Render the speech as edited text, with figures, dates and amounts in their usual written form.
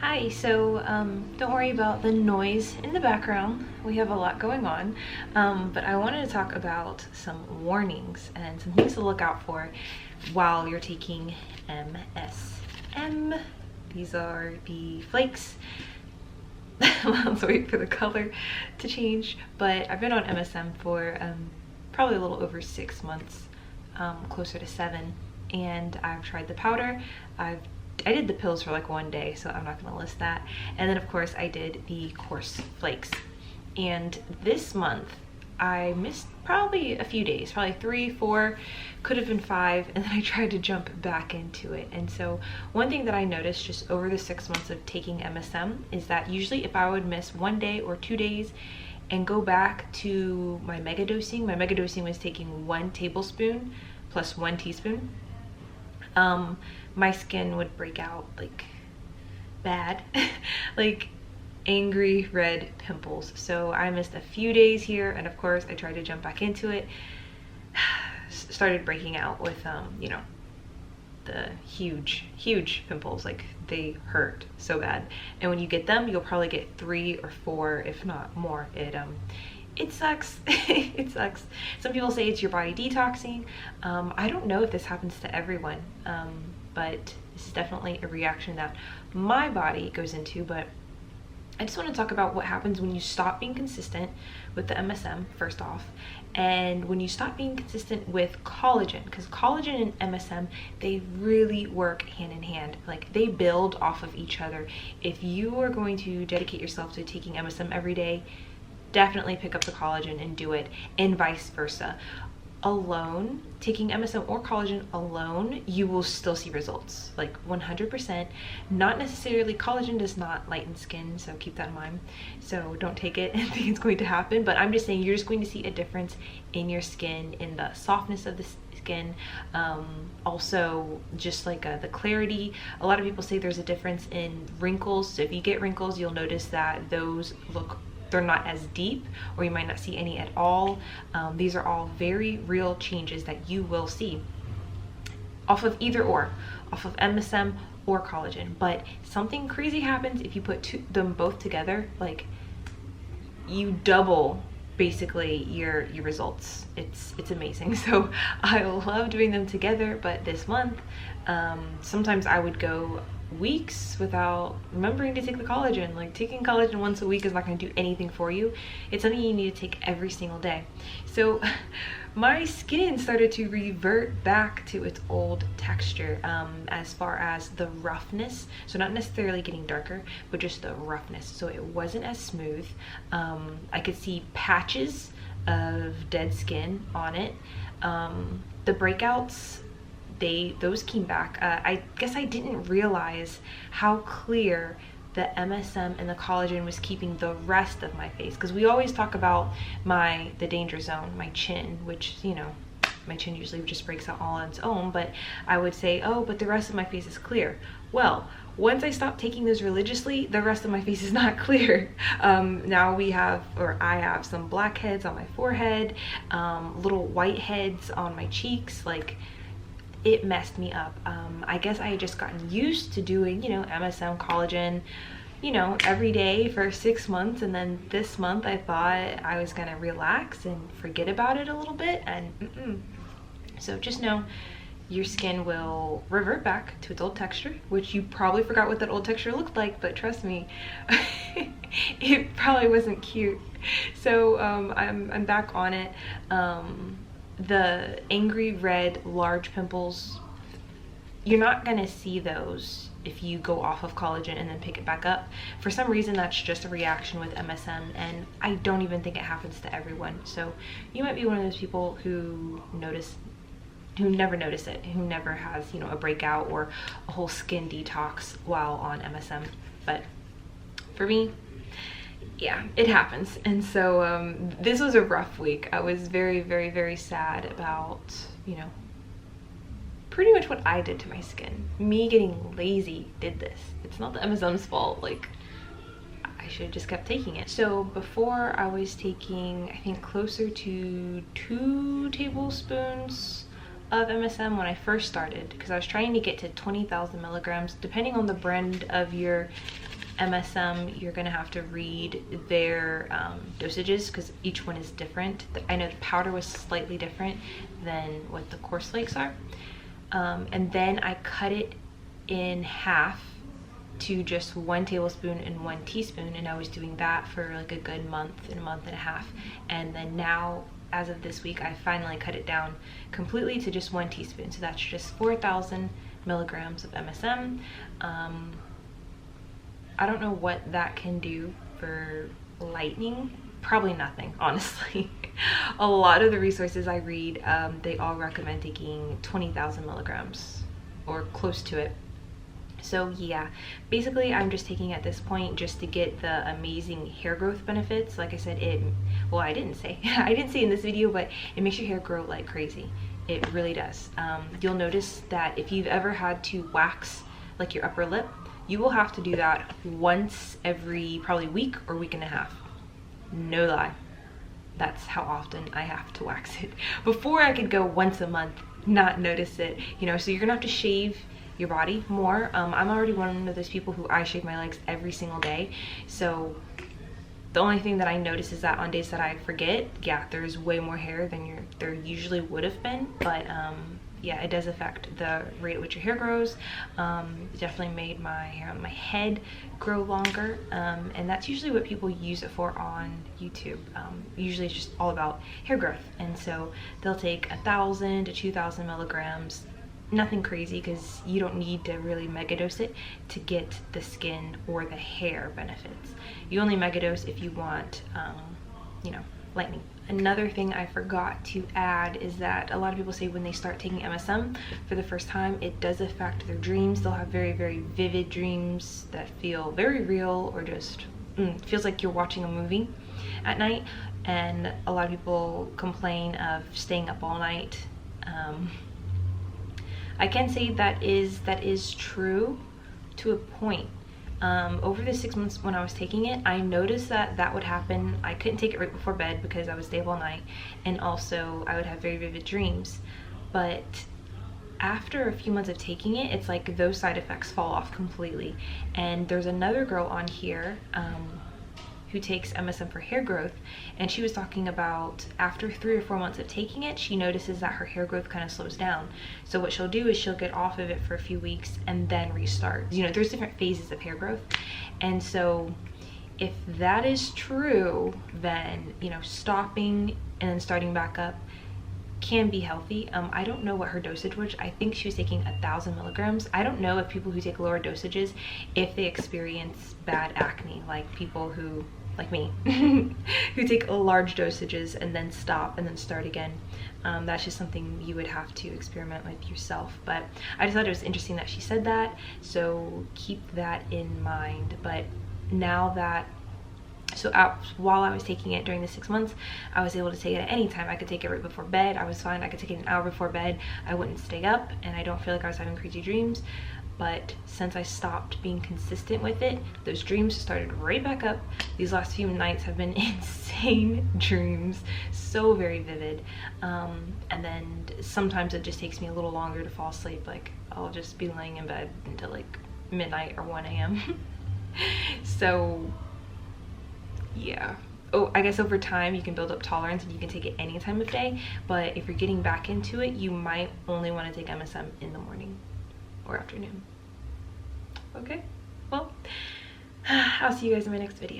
Hi, so don't worry about the noise in the background. We have a lot going on, but I wanted to talk about some warnings and some things to look out for while you're taking MSM. These are the flakes. Let's wait for the color to change, but I've been on MSM for probably a little over 6 months, closer to 7, and I've tried the powder. I did the pills for like 1 day, so I'm not going to list that. And then of course I did the coarse flakes. And this month I missed probably a few days, probably 3, 4, could have been 5, and then I tried to jump back into it. And so one thing that I noticed just over the 6 months of taking MSM is that usually if I would miss 1 day or 2 days and go back to my mega dosing was taking 1 tablespoon plus 1 teaspoon. My skin would break out like bad, like angry red pimples. So I missed a few days here, and of course I tried to jump back into it. Started breaking out with you know, the huge pimples. Like, they hurt so bad, and when you get them you'll probably get 3 or 4 if not more. It sucks. It sucks. Some people say it's your body detoxing. I don't know if this happens to everyone, but this is definitely a reaction that my body goes into. But I just want to talk about what happens when you stop being consistent with the MSM, first off, and when you stop being consistent with collagen, because collagen and MSM, they really work hand in hand. Like, they build off of each other. If you are going to dedicate yourself to taking MSM every day, definitely pick up the collagen and do it, and vice versa. Alone, taking MSM or collagen alone, you will still see results, like 100%. Not necessarily, collagen does not lighten skin, so keep that in mind. So don't take it and think it's going to happen, but I'm just saying you're just going to see a difference in your skin, in the softness of the skin, also just like the clarity. A lot of people say there's a difference in wrinkles. So if you get wrinkles, you'll notice that they're not as deep, or you might not see any at all. These are all very real changes that you will see off of either or, off of MSM or collagen. But something crazy happens if you put them both together. Like, you double basically your results. It's amazing. So I love doing them together, but this month sometimes I would go weeks without remembering to take the collagen. Like, taking collagen once a week is not going to do anything for you. It's something you need to take every single day. So my skin started to revert back to its old texture, as far as the roughness. So not necessarily getting darker, but just the roughness. So it wasn't as smooth. I could see patches of dead skin on it. The breakouts, those came back. I guess I didn't realize how clear the MSM and the collagen was keeping the rest of my face, because we always talk about the danger zone, my chin, which, you know, my chin usually just breaks out all on its own, but I would say, oh, but the rest of my face is clear. Well, once I stopped taking those religiously, the rest of my face is not clear. Now I have some blackheads on my forehead, little white heads on my cheeks. Like, it messed me up. I guess I had just gotten used to doing, you know, MSM, collagen, you know, every day for 6 months, and then this month I thought I was gonna relax and forget about it a little bit, and So just know your skin will revert back to its old texture, which you probably forgot what that old texture looked like, but trust me, it probably wasn't cute. So I'm back on it. The angry red large pimples, you're not gonna see those if you go off of collagen and then pick it back up. For some reason, that's just a reaction with MSM, and I don't even think it happens to everyone. So you might be one of those people who never notice it, who never has, you know, a breakout or a whole skin detox while on MSM. But for me, yeah, it happens. And so this was a rough week. I was very, very, very sad about, you know, pretty much what I did to my skin. Me getting lazy did this. It's not the MSM's fault. Like, I should have just kept taking it. So before, I was taking, I think, closer to 2 tablespoons of MSM when I first started, because I was trying to get to 20,000 milligrams. Depending on the brand of your MSM, you're gonna have to read their dosages because each one is different. I know the powder was slightly different than what the coarse flakes are. And then I cut it in half to just 1 tablespoon and 1 teaspoon, and I was doing that for like a good month and a half. And then now, as of this week, I finally cut it down completely to just 1 teaspoon. So that's just 4,000 milligrams of MSM. I don't know what that can do for lightening. Probably nothing, honestly. A lot of the resources I read, they all recommend taking 20,000 milligrams or close to it. So yeah, basically I'm just taking at this point just to get the amazing hair growth benefits. Like I said, I didn't say in this video, but it makes your hair grow like crazy. It really does. You'll notice that if you've ever had to wax like your upper lip, you will have to do that once every probably week or week and a half. No lie. That's how often I have to wax it. Before I could go once a month, not notice it, you know, so you're gonna have to shave your body more. I'm already one of those people who I shave my legs every single day. So the only thing that I notice is that on days that I forget, yeah, there's way more hair than there usually would have been. But yeah, it does affect the rate at which your hair grows. It definitely made my hair on my head grow longer. And that's usually what people use it for on YouTube. Usually it's just all about hair growth. And so they'll take 1,000 to 2,000 milligrams. Nothing crazy, because you don't need to really megadose it to get the skin or the hair benefits. You only megadose if you want, you know, lightening. Another thing I forgot to add is that a lot of people say when they start taking MSM for the first time, it does affect their dreams. They'll have very, very vivid dreams that feel very real, or just feels like you're watching a movie at night. And a lot of people complain of staying up all night. I can say that is true to a point. Over the 6 months when I was taking it, I noticed that would happen. I couldn't take it right before bed because I was staying up all night, and also I would have very vivid dreams. But after a few months of taking it, it's like those side effects fall off completely. And there's another girl on here who takes MSM for hair growth, and she was talking about after 3 or 4 months of taking it, she notices that her hair growth kind of slows down. So what she'll do is she'll get off of it for a few weeks and then restart. You know, there's different phases of hair growth. And so if that is true, then, you know, stopping and then starting back up can be healthy. I don't know what her dosage was. I think she was taking 1,000 milligrams. I don't know if people who take lower dosages, if they experience bad acne, like people who, like me, who take large dosages and then stop and then start again. That's just something you would have to experiment with yourself. But I just thought it was interesting that she said that, so keep that in mind. But now that, so while I was taking it during the 6 months, I was able to take it at any time. I could take it right before bed. I was fine. I could take it an hour before bed. I wouldn't stay up, and I don't feel like I was having crazy dreams. But since I stopped being consistent with it, those dreams started right back up. These last few nights have been insane dreams, so very vivid. And then sometimes it just takes me a little longer to fall asleep. Like, I'll just be laying in bed until like midnight or 1 a.m. So yeah. Oh, I guess over time you can build up tolerance and you can take it any time of day. But if you're getting back into it, you might only want to take MSM in the morning or afternoon. Okay, well, I'll see you guys in my next video.